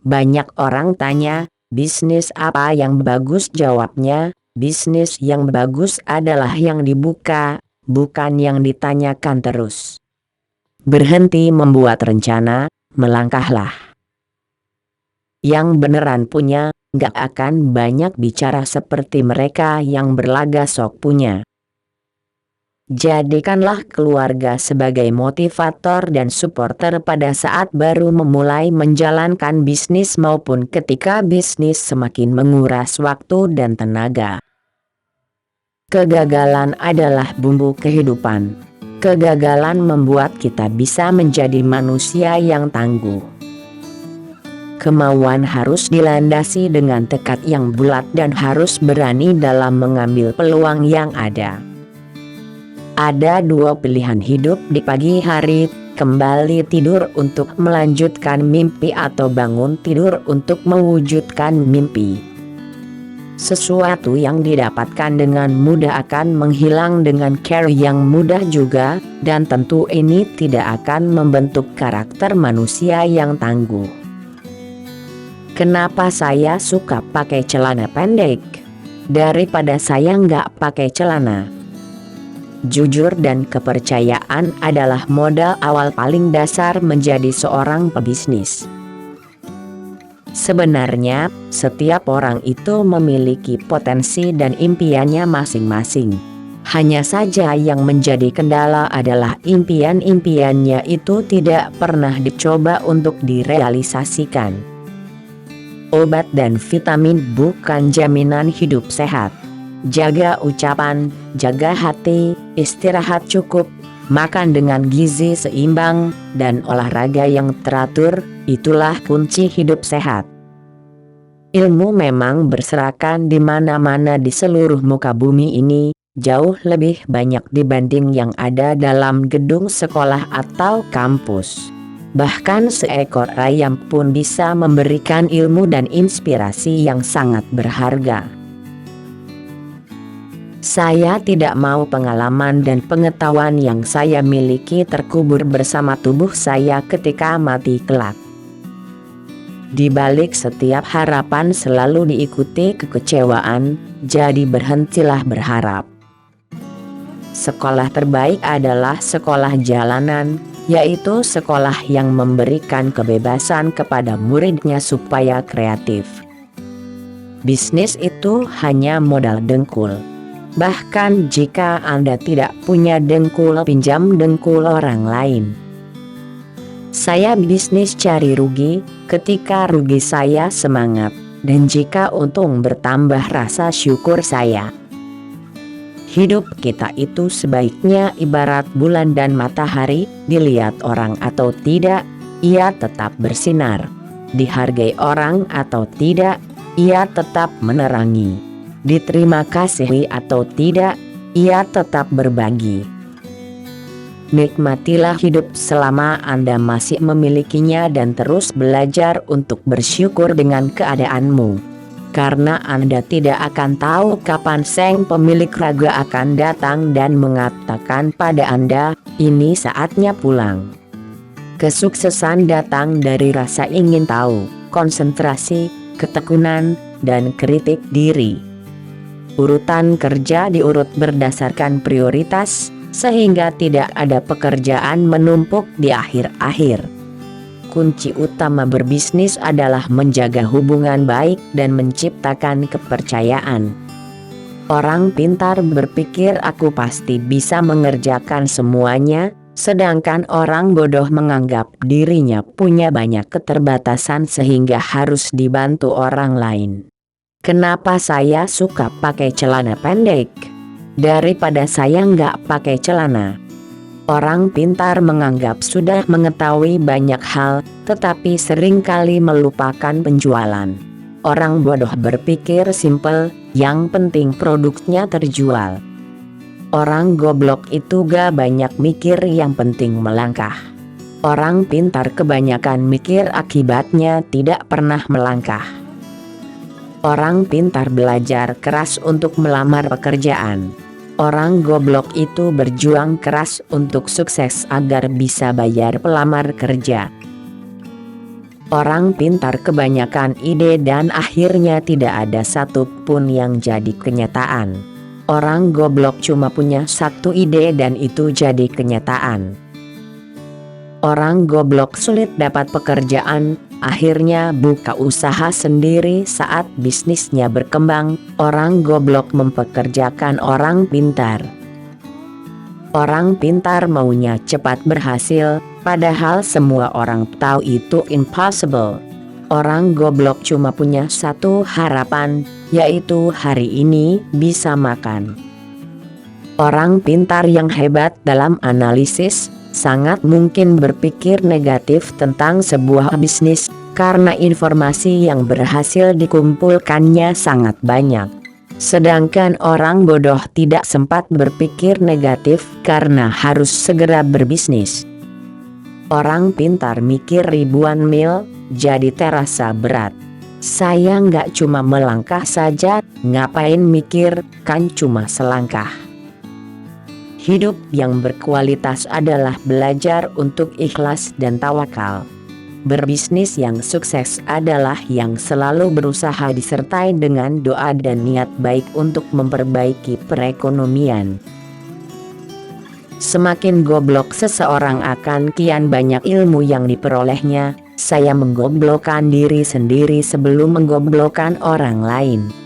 Banyak orang tanya, bisnis apa yang bagus? Jawabnya, bisnis yang bagus adalah yang dibuka, bukan yang ditanyakan terus. Berhenti membuat rencana, melangkahlah. Yang beneran punya, gak akan banyak bicara seperti mereka yang berlaga sok punya. Jadikanlah keluarga sebagai motivator dan supporter pada saat baru memulai menjalankan bisnis maupun ketika bisnis semakin menguras waktu dan tenaga. Kegagalan adalah bumbu kehidupan. Kegagalan membuat kita bisa menjadi manusia yang tangguh. Kemauan harus dilandasi dengan tekad yang bulat dan harus berani dalam mengambil peluang yang ada. Ada dua pilihan hidup di pagi hari, kembali tidur untuk melanjutkan mimpi atau bangun tidur untuk mewujudkan mimpi. Sesuatu yang didapatkan dengan mudah akan menghilang dengan cara yang mudah juga, dan tentu ini tidak akan membentuk karakter manusia yang tangguh. Kenapa saya suka pakai celana pendek daripada saya nggak pakai celana? Jujur dan kepercayaan adalah modal awal paling dasar menjadi seorang pebisnis. Sebenarnya, setiap orang itu memiliki potensi dan impiannya masing-masing. Hanya saja yang menjadi kendala adalah impian-impiannya itu tidak pernah dicoba untuk direalisasikan. Obat dan vitamin bukan jaminan hidup sehat. Jaga ucapan, jaga hati, istirahat cukup, makan dengan gizi seimbang, dan olahraga yang teratur, itulah kunci hidup sehat. Ilmu memang berserakan di mana-mana di seluruh muka bumi ini, jauh lebih banyak dibanding yang ada dalam gedung sekolah atau kampus. Bahkan seekor ayam pun bisa memberikan ilmu dan inspirasi yang sangat berharga. Saya tidak mau pengalaman dan pengetahuan yang saya miliki terkubur bersama tubuh saya ketika mati kelak. Di balik setiap harapan selalu diikuti kekecewaan, jadi berhentilah berharap. Sekolah terbaik adalah sekolah jalanan, yaitu sekolah yang memberikan kebebasan kepada muridnya supaya kreatif. Bisnis itu hanya modal dengkul. Bahkan jika Anda tidak punya dengkul, pinjam dengkul orang lain. Saya bisnis cari rugi, ketika rugi saya semangat, dan jika untung bertambah rasa syukur saya. Hidup kita itu sebaiknya ibarat bulan dan matahari, dilihat orang atau tidak, ia tetap bersinar. Dihargai orang atau tidak, ia tetap menerangi. Diterima kasih atau tidak, ia tetap berbagi. Nikmatilah hidup selama Anda masih memilikinya dan terus belajar untuk bersyukur dengan keadaanmu. Karena Anda tidak akan tahu kapan sang pemilik raga akan datang dan mengatakan pada Anda, ini saatnya pulang. Kesuksesan datang dari rasa ingin tahu, konsentrasi, ketekunan, dan kritik diri. Urutan kerja diurut berdasarkan prioritas, sehingga tidak ada pekerjaan menumpuk di akhir-akhir. Kunci utama berbisnis adalah menjaga hubungan baik dan menciptakan kepercayaan. Orang pintar berpikir aku pasti bisa mengerjakan semuanya, sedangkan orang bodoh menganggap dirinya punya banyak keterbatasan sehingga harus dibantu orang lain. Kenapa saya suka pakai celana pendek daripada saya nggak pakai celana? Orang pintar menganggap sudah mengetahui banyak hal, tetapi seringkali melupakan penjualan. Orang bodoh berpikir simpel, yang penting produknya terjual. Orang goblok itu gak banyak mikir, yang penting melangkah. Orang pintar kebanyakan mikir, akibatnya tidak pernah melangkah. Orang pintar belajar keras untuk melamar pekerjaan. Orang goblok itu berjuang keras untuk sukses agar bisa bayar pelamar kerja. Orang pintar kebanyakan ide dan akhirnya tidak ada satu pun yang jadi kenyataan. Orang goblok cuma punya satu ide dan itu jadi kenyataan. Orang goblok sulit dapat pekerjaan, akhirnya buka usaha sendiri. Saat bisnisnya berkembang, orang goblok mempekerjakan orang pintar. Orang pintar maunya cepat berhasil, padahal semua orang tahu itu impossible. Orang goblok cuma punya satu harapan, yaitu hari ini bisa makan. Orang pintar yang hebat dalam analisis, sangat mungkin berpikir negatif tentang sebuah bisnis, karena informasi yang berhasil dikumpulkannya sangat banyak. Sedangkan orang bodoh tidak sempat berpikir negatif karena harus segera berbisnis. Orang pintar mikir ribuan mil, jadi terasa berat. Saya nggak cuma melangkah saja, ngapain mikir, kan cuma selangkah. Hidup yang berkualitas adalah belajar untuk ikhlas dan tawakal. Berbisnis yang sukses adalah yang selalu berusaha disertai dengan doa dan niat baik untuk memperbaiki perekonomian. Semakin goblok seseorang akan kian banyak ilmu yang diperolehnya. Saya menggoblokkan diri sendiri sebelum menggoblokkan orang lain.